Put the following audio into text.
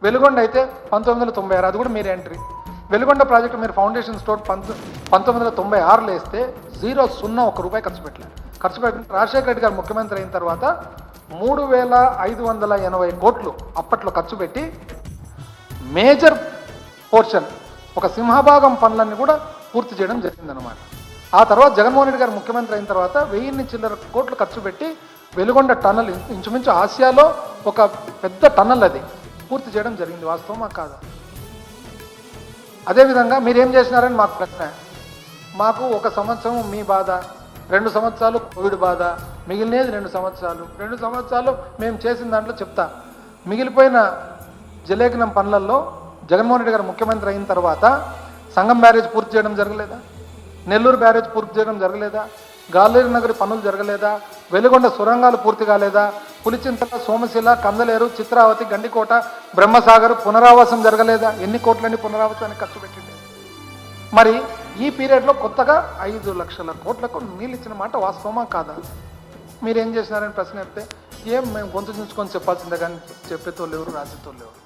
వెలుగొండ అయితే 1996, అది కూడా మీరు ఎంట్రీ. వెలుగొండ ప్రాజెక్టు మీరు ఫౌండేషన్ స్టోర్ 1996లో వేస్తే 1 రూపాయి ఖర్చు పెట్టిన రాజశేఖర రెడ్డి గారు ముఖ్యమంత్రి అయిన తర్వాత 3580 కోట్లు అప్పట్లో ఖర్చు పెట్టి మేజర్ పోర్షన్ ఒక సింహభాగం పనులన్నీ కూడా పూర్తి చేయడం జరిగిందనమాట. ఆ తర్వాత జగన్మోహన్ రెడ్డి గారు ముఖ్యమంత్రి అయిన తర్వాత 1000 చిల్లర కోట్లు ఖర్చు పెట్టి వెలుగొండ టన్నల్ ఇంచుమించు ఆసియాలో ఒక పెద్ద టన్నల్ అది పూర్తి చేయడం జరిగింది. వాస్తవమా కాదా? అదేవిధంగా మీరేం చేసినారని మాకు ప్రశ్న. మాకు 1 సంవత్సరం మీ బాధ, 2 సంవత్సరాలు కోవిడ్ బాధ, మిగిలినది 2 సంవత్సరాలు. 2 సంవత్సరాలు మేము చేసిన దాంట్లో చెప్తా. మిగిలిపోయిన జలేఖనం పనులలో జగన్మోహన్ రెడ్డి గారు ముఖ్యమంత్రి అయిన తర్వాత సంగం బ్యారేజ్ పూర్తి చేయడం జరగలేదా? నెల్లూరు బ్యారేజ్ పూర్తి చేయడం జరగలేదా? గాలేరు నగరి పనులు జరగలేదా? వెలుగొండ సొరంగాలు పూర్తి కాలేదా? పులిచింతల, సోమశిల, కందలేరు, చిత్రావతి, గండికోట, బ్రహ్మసాగర్ పునరావాసం జరగలేదా? ఎన్ని కోట్లని పునరావాసానికి ఖర్చు పెట్టింది? మరి ఈ పీరియడ్లో కొత్తగా 5 లక్షల కోట్లకు నీళ్ళు ఇచ్చిన మాట వాస్తవమా కాదా? మీరేం చేసినారని ప్రశ్న చెప్తే మేము గొంతు చుంచుకొని చెప్పాల్సిందే కానీ చెప్పేతోళ్ళు ఎవరు, రాసేతోళ్ళు ఎవరు?